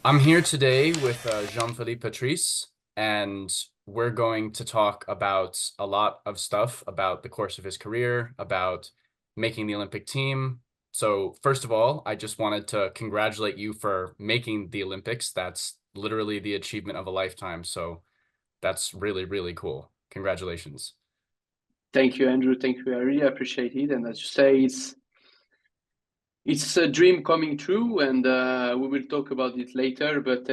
I'm here today with Jean-Philippe Patrice, and we're going to talk about a lot of stuff about the course of his career, about making the Olympic team. So, first of all, I just wanted to congratulate you for making the Olympics. That's literally the achievement of a lifetime. So, that's really, really cool. Congratulations. Thank you, Andrew. Thank you. I really appreciate it. And as you say, it's a dream coming true, and we will talk about it later. But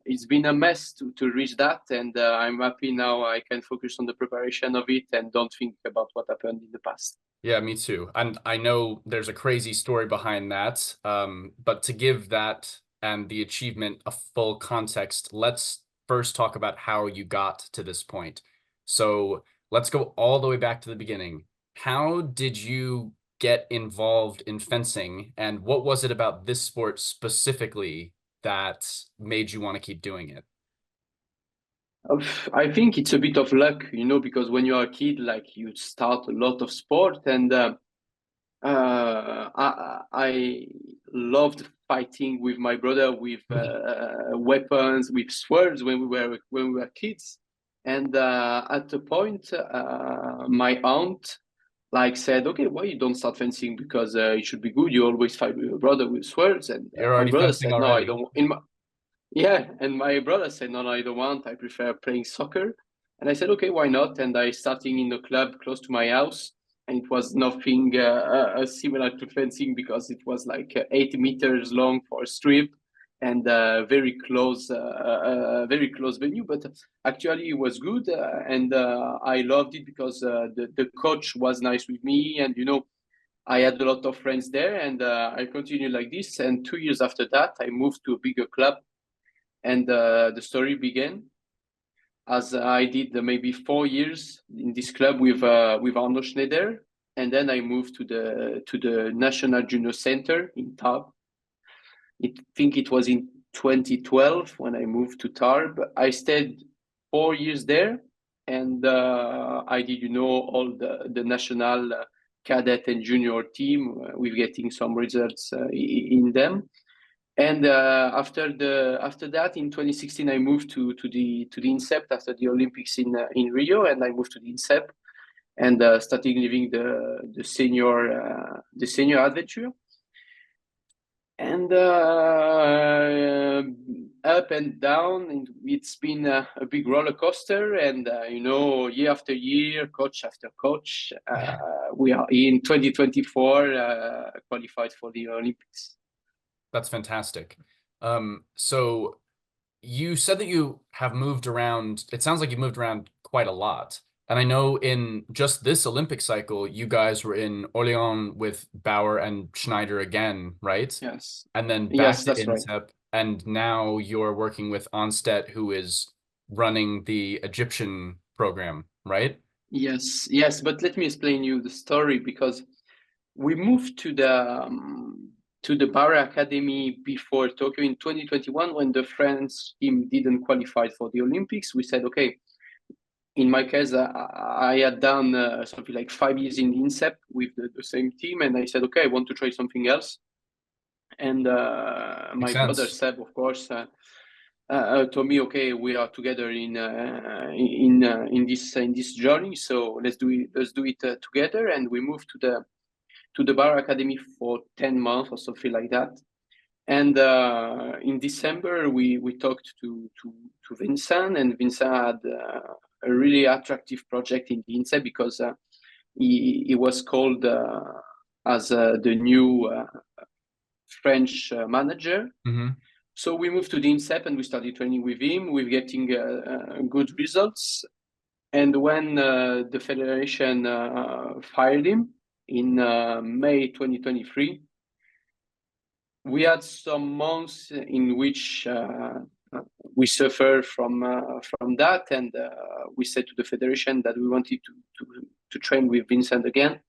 it's been a mess to reach that, and I'm happy now. I can focus on the preparation of it and don't think about what happened in the past. Yeah, me too. And I know there's a crazy story behind that. But to give that and the achievement a full context, let's first talk about how you got to this point. So let's go all the way back to the beginning. How did you get involved in fencing, and what was it about this sport specifically that made you want to keep doing it? I think it's a bit of luck, because when you're a kid, like you start a lot of sport, and I loved fighting with my brother with weapons, with swords when we were kids. And at the point, my aunt like said, "Okay, why you don't start fencing? Because it should be good. You always fight with your brother with swords." And You're my already brother fencing said, "No, I already. don't." And my brother said, "No, no, I don't want. I prefer playing soccer." And I said, "Okay, why not?" And I started in a club close to my house, and it was nothing similar to fencing because it was like 8 meters long for a strip and very close venue. But actually, it was good, and I loved it because the coach was nice with me, and I had a lot of friends there, and I continued like this. And 2 years after that, I moved to a bigger club, and the story began as I did maybe 4 years in this club with Arno Schneider, and then I moved to the National Junior Center in Tarbes. I think it was in 2012 when I moved to Tarbes. I stayed 4 years there, and I did all the national cadet and junior team with getting some results in them. And after that, in 2016, I moved to the INSEP after the Olympics in Rio, and I moved to the INSEP and started living the senior adventure. And up and down, and it's been a big roller coaster. And year after year, coach after coach, we are in 2024 qualified for the Olympics. That's fantastic. So you said that you have moved around. It sounds like you moved around quite a lot. And I know in just this Olympic cycle, you guys were in Orléans with Bauer and Schneider again, right? Yes, And then back yes, to that's right. INSEP. And now you're working with Onstedt, who is running the Egyptian program, right? Yes, yes, but let me explain you the story because we moved to the Barra Academy before Tokyo in 2021 when the French team didn't qualify for the Olympics. We said, okay, in my case, I had done something like 5 years in the INSEP with the same team, and I said, okay, I want to try something else. And Makes my brother sense. Seb, of course, told me, okay, we are together in this journey, so let's do it together. And we moved to the Bar Academy for 10 months or something like that. And in December, we talked to Vincent, and Vincent had a really attractive project in the INSEE because he was called as the new French manager. Hmm. So we moved to the INSEP and we started training with him. We're getting good results. And when the federation fired him in May 2023, we had some months in which we suffered from that, and we said to the federation that we wanted to train with Vincent again.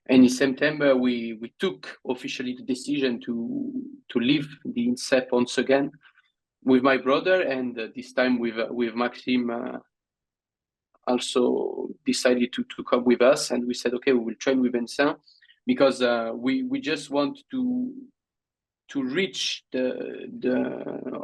And in September, we took officially the decision to leave the INSEP once again with my brother, and this time with Maxime also decided to come with us. And we said, okay, we will train with Vincent because we just want to to reach the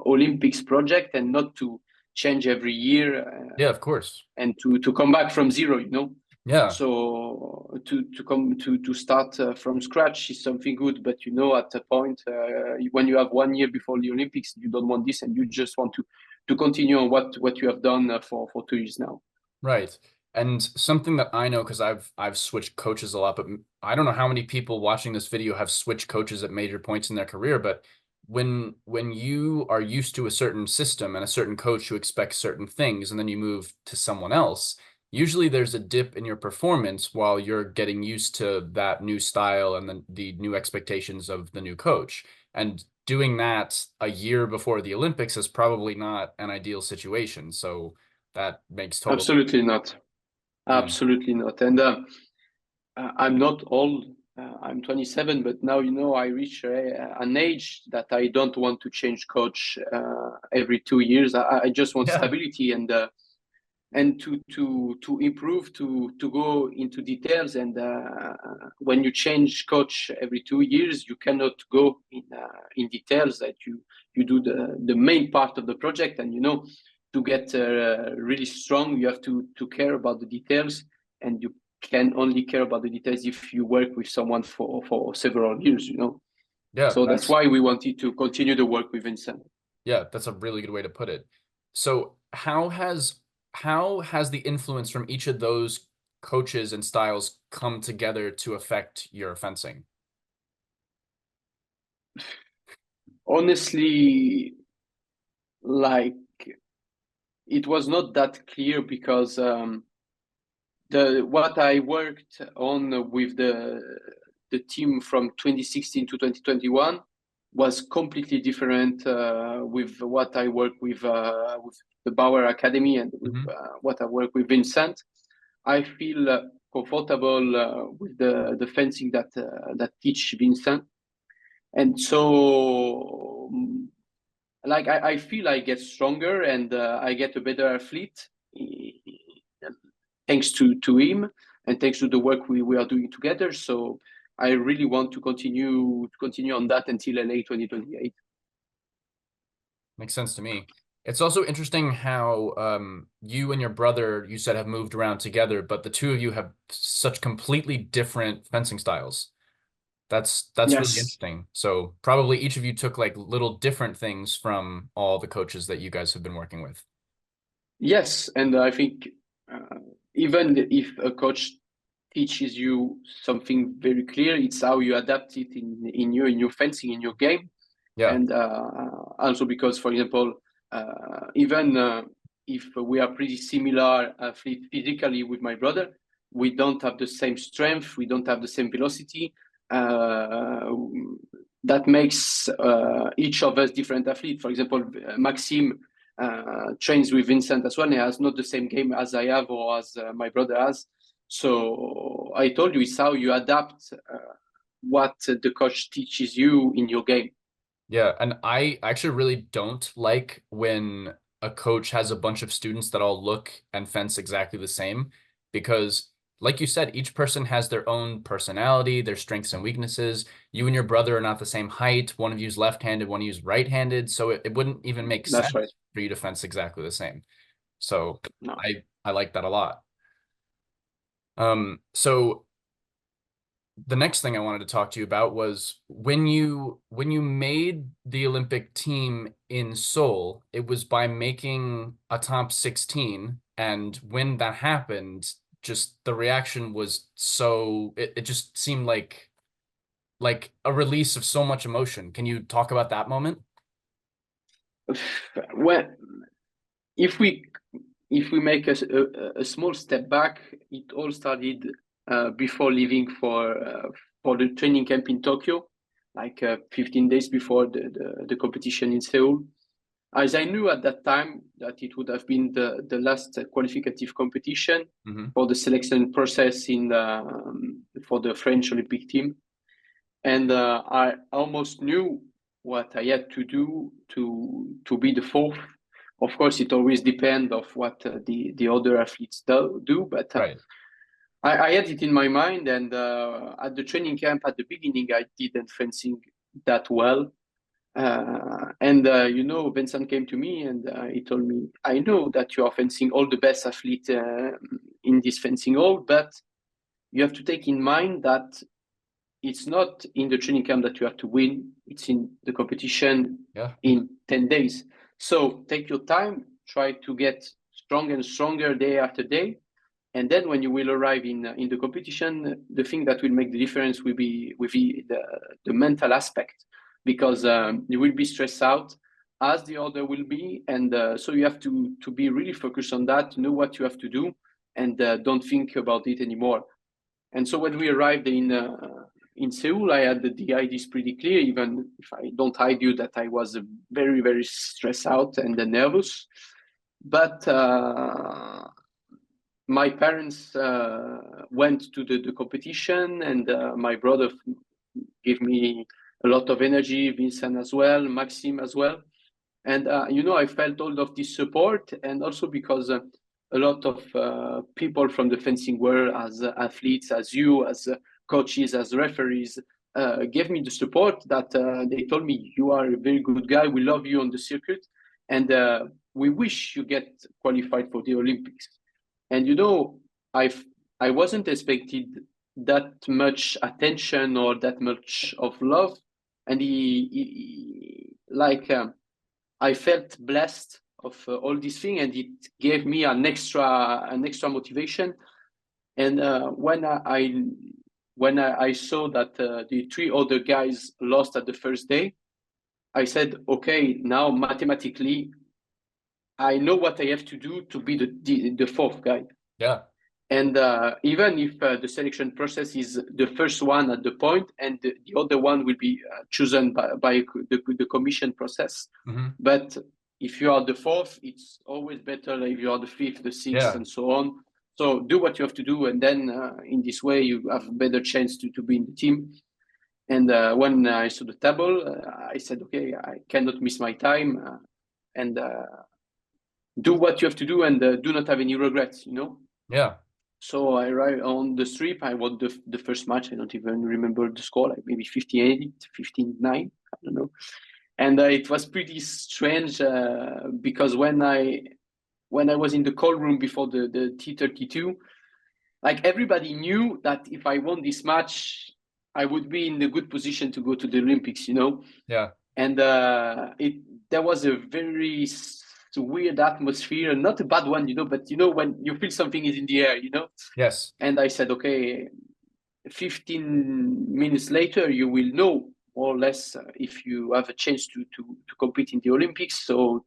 Olympics project and not to change every year, Yeah, of course. and to come back from zero, you know. Yeah. So to start from scratch is something good, but you know, at a point when you have 1 year before the Olympics, you don't want this, and you just want to continue on what you have done for 2 years now. Right. And something that I know, because I've switched coaches a lot, but I don't know how many people watching this video have switched coaches at major points in their career, but when you are used to a certain system and a certain coach who expects certain things, and then you move to someone else, usually there's a dip in your performance while you're getting used to that new style and the new expectations of the new coach. And doing that a year before the Olympics is probably not an ideal situation. So that makes total sense. Absolutely not. Yeah. Absolutely not. And I'm not old. I'm 27, but now, you know, I reach an age that I don't want to change coach every 2 years. I just want Yeah. stability and to improve, to go into details. And when you change coach every 2 years, you cannot go in details. That you do the main part of the project, and you know, to get really strong, you have to care about the details, and you can only care about the details if you work with someone for several years, you know. Yeah, So that's why we wanted to continue the work with Vincent. yeah, that's a really good way to put it. So how has the influence from each of those coaches and styles come together to affect your fencing? Honestly, like, it was not that clear because the what I worked on with the team from 2016 to 2021 was completely different with what I work with the Bauer Academy, and with Hmm. what I work with Vincent. I feel comfortable with the fencing that teach Vincent, and so like I feel I get stronger, and I get a better athlete thanks to him, and thanks to the work we are doing together. So I really want to continue on that until LA 2028. Makes sense to me. It's also interesting how you and your brother, you said, have moved around together, but the two of you have such completely different fencing styles. That's really Yes, interesting. So probably each of you took like little different things from all the coaches that you guys have been working with. yes, and I think uh, even if a coach teaches you something very clear, it's how you adapt it in your fencing, in your game. Yeah, And also because, for example, even if we are pretty similar physically with my brother, we don't have the same strength, we don't have the same velocity. Uh, that makes each of us different athlete. For example, Maxime trains with Vincent as well, and he has not the same game as I have or as my brother has. So I told you, it's how you adapt what the coach teaches you in your game. yeah. And I actually really don't like when a coach has a bunch of students that all look and fence exactly the same because, like you said, each person has their own personality, their strengths and weaknesses. You and your brother are not the same height. One of you is left-handed, one of you is right-handed. So it wouldn't even make That's right. sense for you to fence exactly the same. So No. I like that a lot. So the next thing I wanted to talk to you about was when you made the Olympic team in Seoul, it was by making a top 16. And when that happened, just the reaction was so it just seemed like a release of so much emotion. Can you talk about that moment? Well, if we if we make a small step back, it all started before leaving for the training camp in Tokyo, like 15 days before the competition in Seoul. As I knew at that time that it would have been the last qualificative competition Hmm. for the selection process for the French Olympic team, and I almost knew what I had to do to be the fourth. Of course, it always depends of what the other athletes do, but Right. I had it in my mind. And at the training camp at the beginning, I didn't fencing that well. Vincent came to me and he told me, I know that you are fencing all the best athletes in this fencing hall, but you have to take in mind that it's not in the training camp that you have to win. It's in the competition in 10 days. So take your time, try to get stronger and stronger day after day. And then when you will arrive in the competition, the thing that will make the difference will be the mental aspect, because you will be stressed out as the other will be. And so you have to be really focused on that, know what you have to do, and don't think about it anymore. And so when we arrived in Seoul, I had the ideas pretty clear, even if I don't hide you that I was very, very stressed out and nervous. But my parents went to the competition, and my brother gave me a lot of energy, Vincent as well, Maxime as well. And, I felt all of this support, and also because a lot of people from the fencing world, as athletes, as you, as coaches, as referees, gave me the support that they told me, you are a very good guy. We love you on the circuit. And we wish you get qualified for the Olympics. And, I wasn't expected that much attention or that much of love. And I felt blessed of all these things, and it gave me an extra motivation. And when I saw that the three other guys lost at the first day, I said, okay, now mathematically, I know what I have to do to be the fourth guy. Yeah. And even if the selection process is the first one at the point, and the other one will be chosen by the commission process. Mm-hmm. But if you are the fourth, it's always better if you are the fifth, the sixth, and so on. So do what you have to do, and then in this way you have a better chance to be in the team. And when I saw the table, I said, okay, I cannot miss my time, and do what you have to do, and do not have any regrets, Yeah. So I arrived on the strip. I won the first match. I don't even remember the score, like maybe 15-8, 15-9, I don't know. And it was pretty strange because when I was in the call room before the T32, like everybody knew that if I won this match, I would be in a good position to go to the Olympics, Yeah. And there was a very weird atmosphere, not a bad one, but when you feel something is in the air, Yes. And I said, okay, 15 minutes later, you will know more or less if you have a chance to compete in the Olympics. So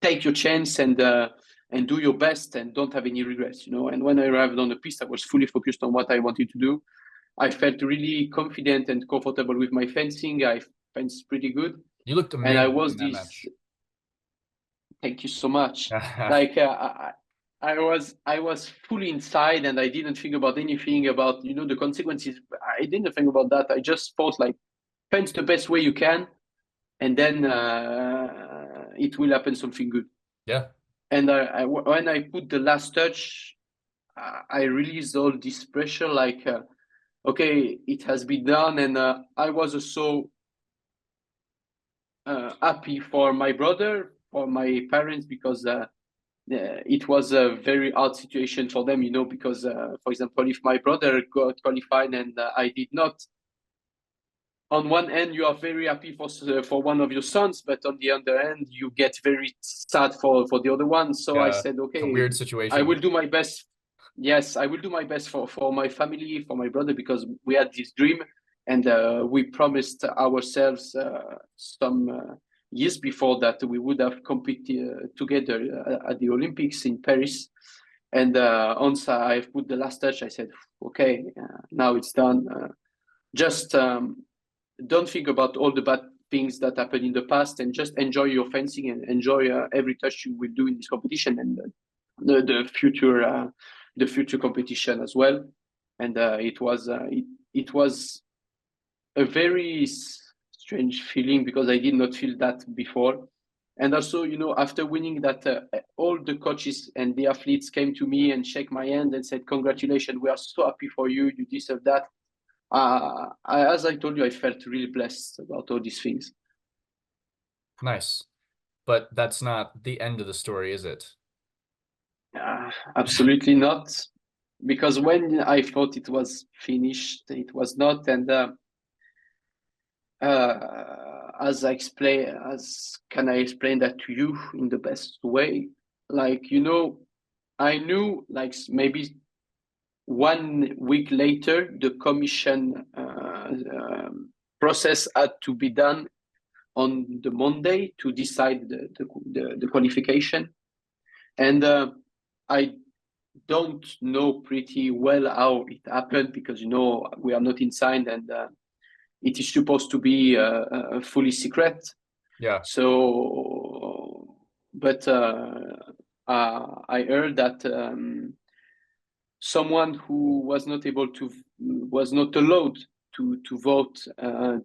take your chance and do your best, and don't have any regrets, And when I arrived on the piste, I was fully focused on what I wanted to do. I felt really confident and comfortable with my fencing. I fenced pretty good. You looked amazing, and I was in that this. Match. Thank you so much. Like I was fully inside, and I didn't think about anything about the consequences. I didn't think about that. I just thought, like, fence the best way you can, and then it will happen something good. Yeah. And when I put the last touch, I released all this pressure. Like, okay, it has been done, and I was so happy for my brother, for my parents, because it was a very hard situation for them, because, for example, if my brother got qualified and I did not, on one hand, you are very happy for one of your sons, but on the other hand, you get very sad for the other one. So I said, okay, it's a weird situation. I will do my best. Yes, I will do my best for my family, for my brother, because we had this dream, and we promised ourselves some years before that we would have competed together at the Olympics in Paris. And once I put the last touch, I said, okay, now it's done. Just don't think about all the bad things that happened in the past, and just enjoy your fencing, and enjoy every touch you will do in this competition, and the future competition as well. And it was a very strange feeling, because I did not feel that before. And also, after winning that, all the coaches and the athletes came to me and shook my hand and said, congratulations, we are so happy for you, you deserve that. as I told you, I felt really blessed about all these things. Nice. But that's not the end of the story, is it? Absolutely not, because when I thought it was finished, it was not. And as can I explain that to you in the best way? Like, I knew like maybe 1 week later, the commission process had to be done on the Monday to decide the qualification. And I don't know pretty well how it happened because, we are not inside, and it is supposed to be fully secret. Yeah. So, but I heard that someone who was not allowed to vote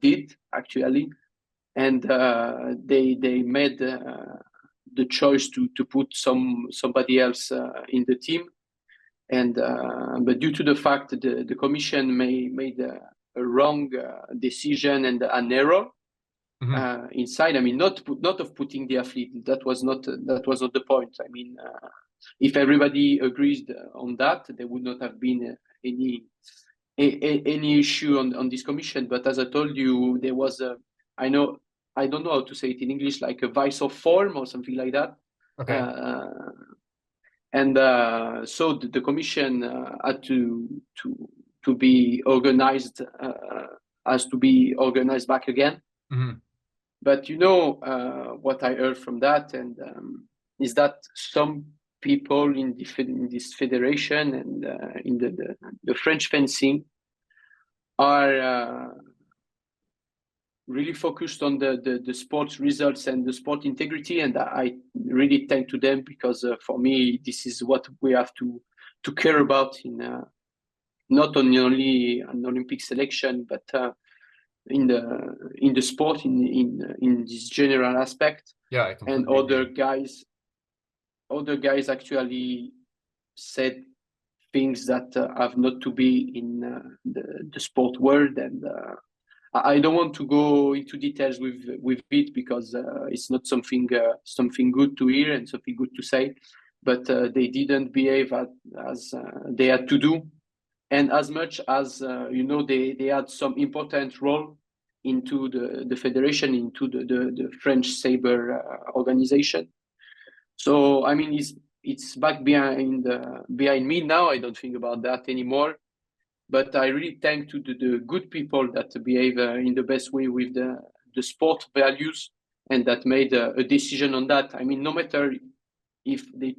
did actually, and they made the choice to put somebody else in the team. And but due to the fact that the commission made a wrong decision and an error Hmm. inside. I mean, not of putting the athlete. That was not the point. I mean, if everybody agrees on that, there would not have been any issue on this commission. But as I told you, there was a, I know I don't know how to say it in English, like a vice of form or something like that. Okay. Uh, and so the commission had to be organized, has to be organized back again. Hmm. But what I heard from that, and is that some people in this federation and in the French fencing are really focused on the sports results and the sport integrity, and I really thank to them, because for me this is what we have to care about in not only an Olympic selection, but in the sport, in this general aspect. Yeah, I And completely agree. other guys actually said things that have not to be in the sport world. And I don't want to go into details with it, because it's not something good to hear and something good to say. But they didn't behave as they had to do, and as much as they had some important role into the federation, into the French saber organization. So I mean, it's back behind me now. I don't think about that anymore. But I really thank to the good people that behave in the best way with the sport values, and that made a decision on that. I mean, no matter if they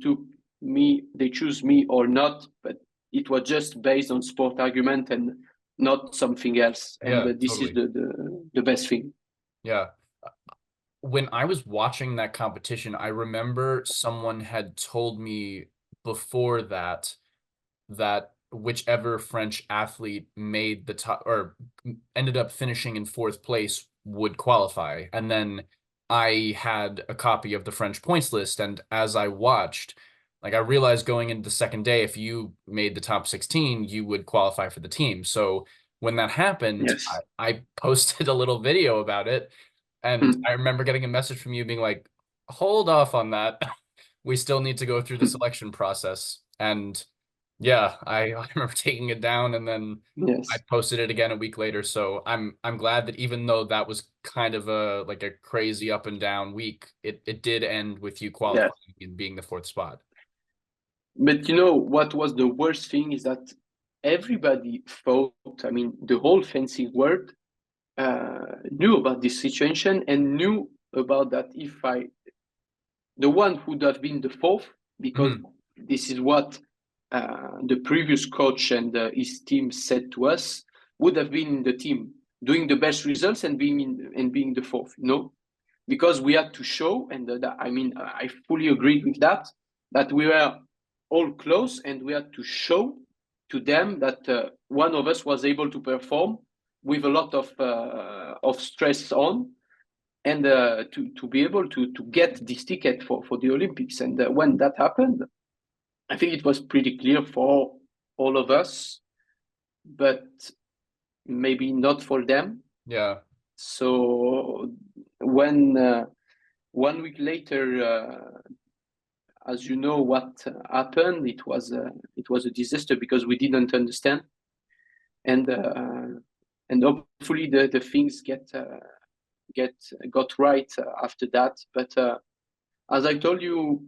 choose me or not, but it was just based on sport argument and not something else. And Yeah, this is totally. the best thing. Yeah. When I was watching that competition, I remember someone had told me before that whichever French athlete made the top or ended up finishing in fourth place would qualify. And then I had a copy of the French points list. And as I watched, like I realized going into the second day, if you made the top 16, you would qualify for the team. So when that happened, Yes. I posted a little video about it. And Mm. I remember getting a message from you being like, hold off on that. We still need to go through the selection process. And yeah, I remember taking it down and then I Yes. posted it again a week later. So I'm glad that even though that was kind of a crazy up and down week, it did end with you Yes. qualifying and being the fourth spot. But what was the worst thing is that everybody thought, I mean, the whole fencing world knew about this situation, and knew about that if the one who would have been the fourth, because Mhm. this is what the previous coach and his team said to us, would have been in the team doing the best results and being the fourth. Because we had to show, and I mean, I fully agreed with that we were all close, and we had to show to them that one of us was able to perform with a lot of stress on, and to be able to get this ticket for the Olympics. And when that happened, I think it was pretty clear for all of us. But maybe not for them. Yeah. So when 1 week later, as you know, what happened, it was a disaster because we didn't understand, and hopefully the things got right after that. But as I told you,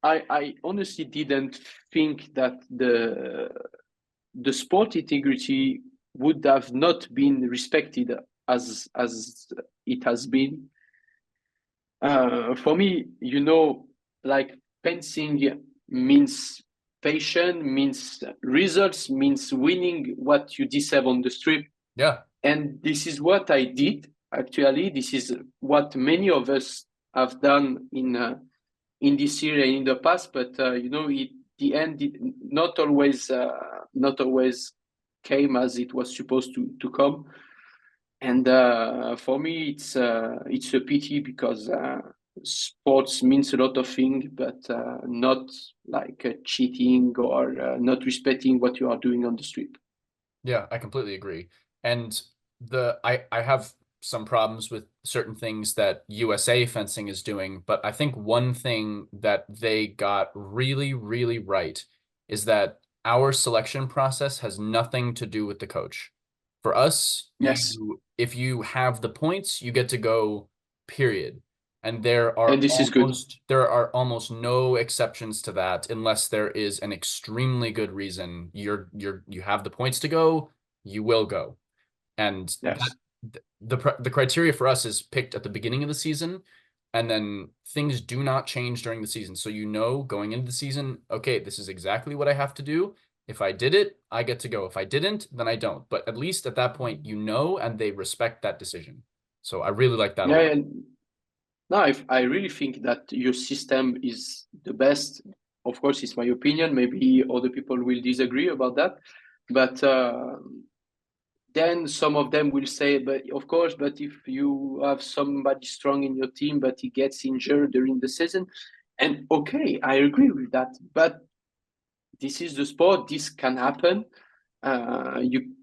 I honestly didn't think that the sport integrity would have not been respected as it has been. For me, like fencing means passion, means results, means winning what you deserve on the street. Yeah. And this is what I did. Actually, this is what many of us have done in this year and in the past. But the end not always came as it was supposed to come. And for me, it's a pity because sports means a lot of things, but not like cheating or not respecting what you are doing on the street. Yeah, I completely agree. And I have some problems with certain things that USA fencing is doing, but I think one thing that they got really, really right is that our selection process has nothing to do with the coach. For us, Yes, if you have the points, you get to go, period. And and this is good. there are almost no exceptions to that unless there is an extremely good reason. You have the points to go, you will go. And that Yes. the criteria for us is picked at the beginning of the season, and then things do not change during the season. So going into the season, okay, this is exactly what I have to do. If I did it, I get to go. If I didn't, then I don't. But at least at that point, and they respect that decision. So I really like that a Yeah, lot. and no, I really think that your system is the best. Of course, it's my opinion. Maybe other people will disagree about that, but then some of them will say, but of course, but if you have somebody strong in your team, but he gets injured during the season, and okay, I agree with that. But this is the sport. This can happen. You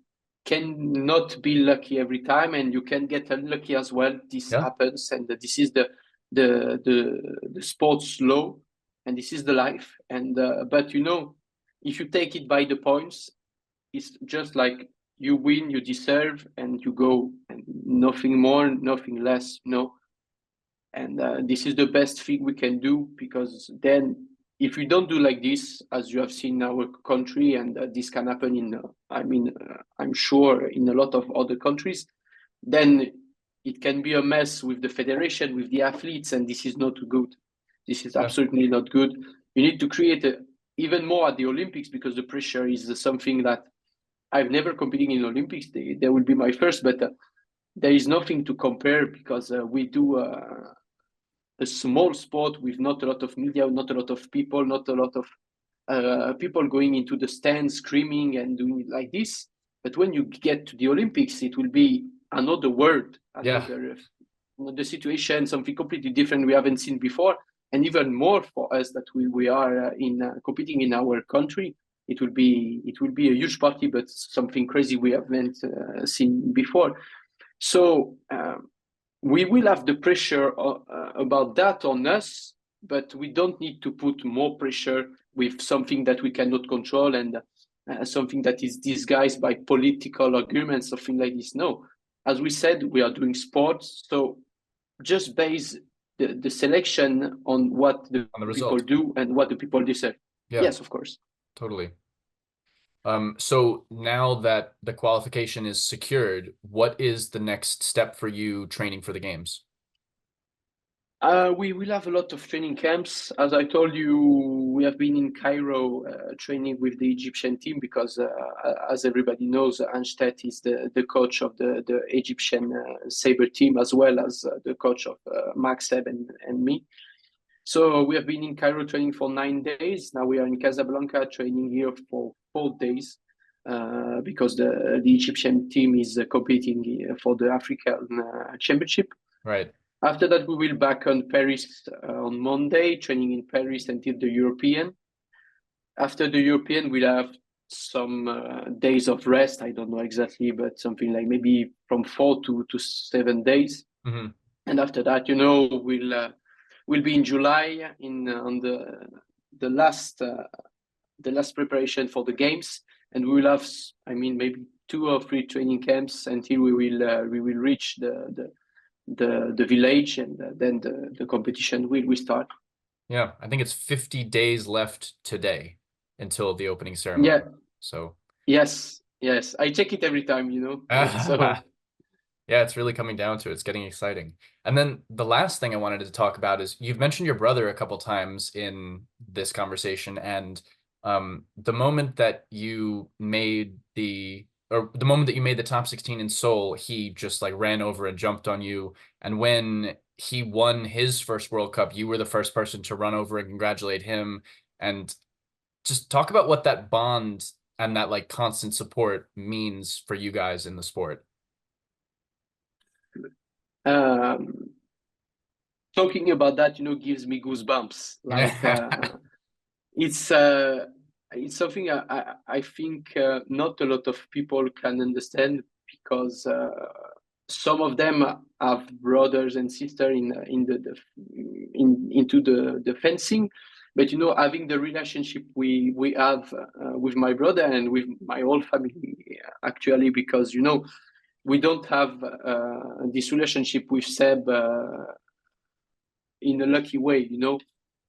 cannot be lucky every time, and you can get unlucky as well. This Yeah. happens, and this is the sports law, and this is the life. And but if you take it by the points, it's just like you win, you deserve, and you go, and nothing more, nothing less. No, and this is the best thing we can do because then if we don't do like this, as you have seen in our country, and this can happen I'm sure in a lot of other countries, then it can be a mess with the federation, with the athletes, and this is not good. This is Yeah. absolutely not good. You need to create even more at the Olympics because the pressure is something that I've never competed in Olympics. They will be my first, but there is nothing to compare because we do a small sport with not a lot of media, not a lot of people, not a lot of people going into the stands screaming and doing it like this. But when you get to the Olympics, it will be another world, Yeah. another situation, something completely different we haven't seen before, and even more for us that we are in competing in our country. It will be a huge party, but something crazy we haven't seen before. So we will have the pressure about that on us, but we don't need to put more pressure with something that we cannot control and something that is disguised by political arguments, something like this. No, as we said, we are doing sports, so just base the selection on what the On the people result. do and what the people deserve. Yeah, Yes, of course. totally. So now that the qualification is secured, what is the next step for you training for the games? We will have a lot of training camps. As I told you, we have been in Cairo training with the Egyptian team because, as everybody knows, Anstedt is the coach of the Egyptian saber team as well as the coach of Max Seb and me. So we have been in Cairo training for 9 days. Now we are in Casablanca training here for 4 days because the Egyptian team is competing for the African Championship. Right. After that, we will back on Paris on Monday, training in Paris until the European. After the European, we'll have some days of rest. I don't know exactly, but something like maybe from 4 to 7 days. Hmm. And after that, we'll be in July in on the last preparation for the games, and we will have, I mean, maybe 2 or 3 training camps until we will reach the village, and then the competition will start. Yeah, I think it's 50 days left today until the opening Yeah. ceremony. So, Yes. I check it every time. So yeah, it's really coming down to it. It's getting exciting. And then the last thing I wanted to talk about is you've mentioned your brother a couple times in this conversation, and the moment that you made the moment that you made the top 16 in Seoul, he just like ran over and jumped on you. And when he won his first World Cup, you were the first person to run over and congratulate him. And just talk about what that bond and that like constant support means for you guys in the sport. um, talking about that, gives me goosebumps. Like it's uh, it's something I think not a lot of people can understand, because some of them have brothers and sisters into the fencing, but having the relationship we have with my brother and with my whole family, actually, because we don't have this relationship with Seb in a lucky way.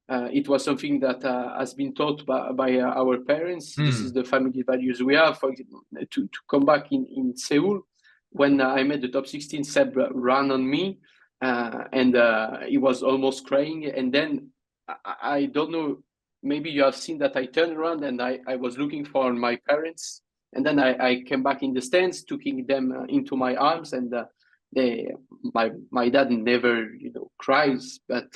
It was something that has been taught by our parents. This is Hmm. the family values we have. For example, to come back in Seoul, when I made the top 16, Seb ran on me, and he was almost crying. And then I don't know, maybe you have seen that I turned around and I was looking for my parents. And then I came back in the stands, taking them into my arms, and they, my dad never cries, but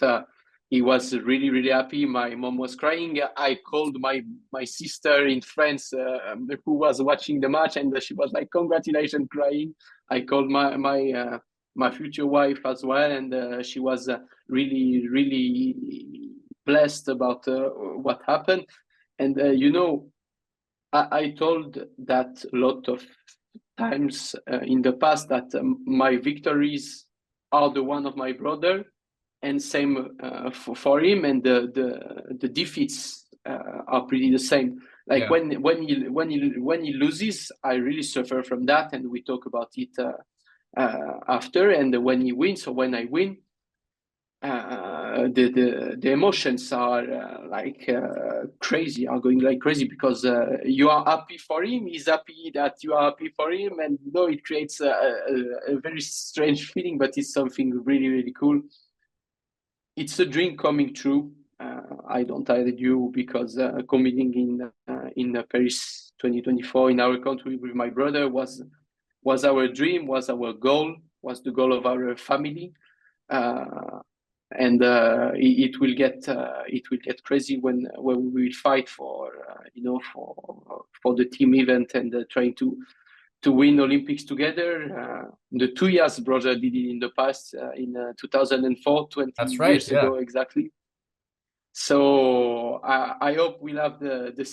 he was really really happy. My mom was crying. I called my sister in France, who was watching the match, and she was like, congratulations, crying. I called my future wife as well, and she was really really blessed about what happened. And I told that a lot of times in the past, that my victories are the one of my brother, and same for him, and the defeats are pretty the same. Like Yeah, when he loses, I really suffer from that, and we talk about it after. And when he wins, or when I win, the emotions are crazy, are going like crazy, because you are happy for him, he's happy that you are happy for him, and it creates a very strange feeling, but it's something really really cool. It's a dream coming true. I don't hide you, because competing in Paris 2024 in our country with my brother was our dream, was our goal, was the goal of our family. Uh, and it will get crazy when we will fight for for the team event, and trying to win Olympics together. The 2 years brother did it in the past, in 2004, 20 that's right. years Yeah. ago exactly. So I hope we'll have the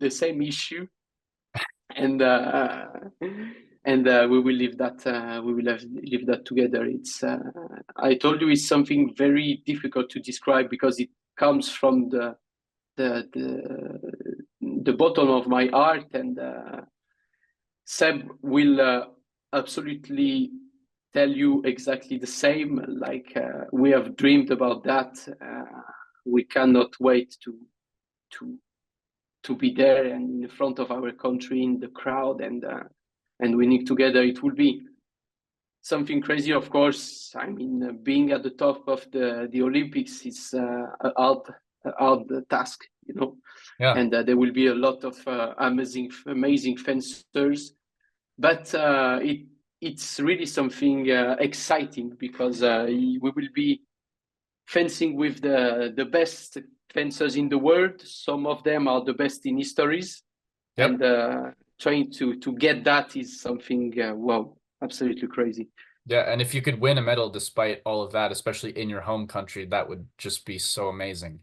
same issue, and we will live that together. It's I told you, it's something very difficult to describe, because it comes from the the, the bottom of my heart, and Seb will absolutely tell you exactly the same. Like we have dreamed about that. We cannot wait to to be there and in front of our country, in the crowd, and winning together. It will be something crazy, of course. I mean, being at the top of the Olympics is a hard task, Yeah. and there will be a lot of amazing fencers, but it's really something exciting, because we will be fencing with the best fencers in the world. Some of them are the best in histories, Yep. and trying to get that is something wow, absolutely crazy. Yeah. And if you could win a medal despite all of that, especially in your home country, that would just be so amazing.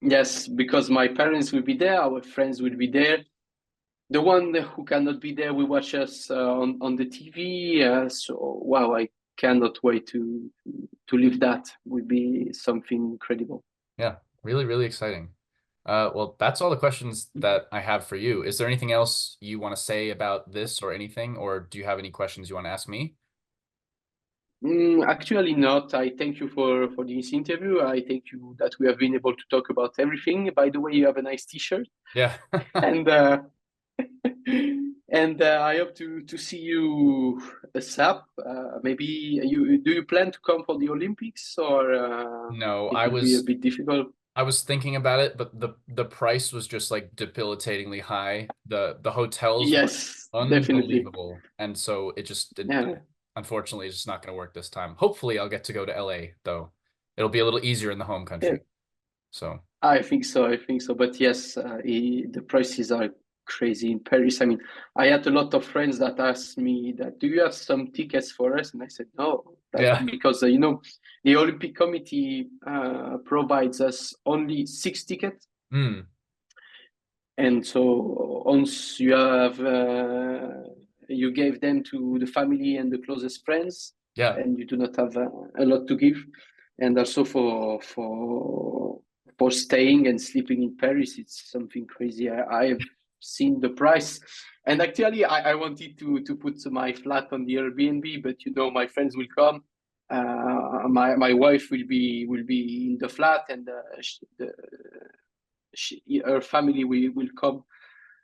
Yes, because my parents will be there, our friends will be there. The one who cannot be there will watch us on the TV. So wow, I cannot wait to live that. Will be something incredible. Yeah, really, really exciting. Well, that's all the questions that I have for you. Is there anything else you want to say about this or anything, or do you have any questions you want to ask me? Actually, not. I thank you for this interview. I thank you that we have been able to talk about everything. By the way, you have a nice T-shirt, Yeah. and and I hope to see you ASAP. Maybe you do you plan to come for the Olympics, or No, it will be a bit difficult? I was thinking about it, but the price was just like debilitatingly high. The hotels were Yes, definitely. unbelievable, and so Yeah, unfortunately it's just not going to work this time. Hopefully, I'll get to go to LA though. It'll be a little easier in the home yeah. country. So, I think so. I think so. But yes, the prices are crazy in Paris. I mean, I had a lot of friends that asked me that, do you have some tickets for us? And I said, no, that yeah. because the Olympic Committee provides us only 6 tickets. Mm, And so once you gave them to the family and the closest friends, yeah. and you do not have a lot to give. And also for staying and sleeping in Paris, it's something crazy. I have seen the price, and actually, I wanted to put my flat on the Airbnb, but my friends will come. My wife will be in the flat, and her family will come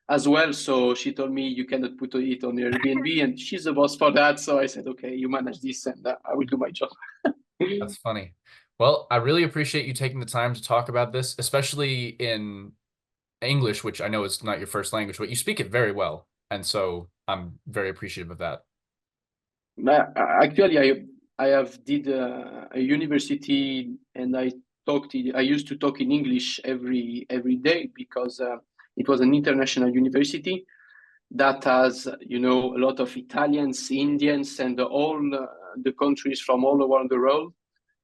as well. So she told me you cannot put it on Airbnb, and she's the boss for that. So I said, okay, you manage this, and I will do my job. That's funny. Well, I really appreciate you taking the time to talk about this, especially in English, which I know is not your first language, but you speak it very well. And so I'm very appreciative of that. Actually, I have did a university, and I used to talk in English every day because it was an international university that has a lot of Italians, Indians, and all the countries from all around the world.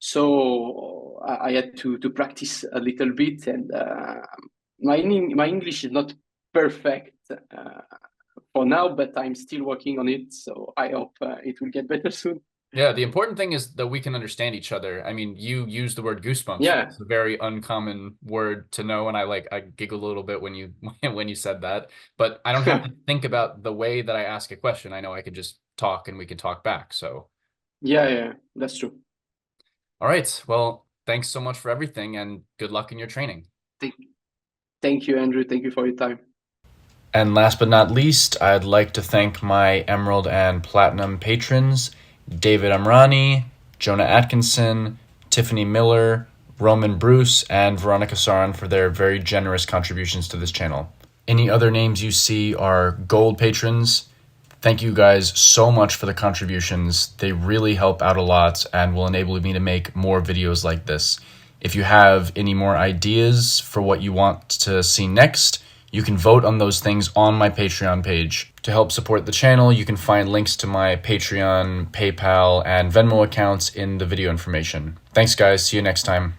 So I had to practice a little bit, and my English is not perfect for now, but I'm still working on it. So I hope it will get better soon. Yeah, the important thing is that we can understand each other. I mean, you use the word goosebumps, which Yeah, is a very uncommon word to know, and I giggled a little bit when you when you said that. But I don't have to think about the way that I ask a question. I know I could just talk and we can talk back. So, yeah, that's true. all right. Well, thanks so much for everything and good luck in your training. Thank, thank you, Andrew. Thank you for your time. And last but not least, I'd like to thank my Emerald and Platinum patrons, David Amrani, Jonah Atkinson, Tiffany Miller, Roman Bruce, and Veronica Saran for their very generous contributions to this channel. Any other names you see are gold patrons. Thank you guys so much for the contributions. They really help out a lot and will enable me to make more videos like this. If you have any more ideas for what you want to see next, you can vote on those things on my Patreon page. To help support the channel, you can find links to my Patreon, PayPal, and Venmo accounts in the video information. Thanks, guys. See you next time.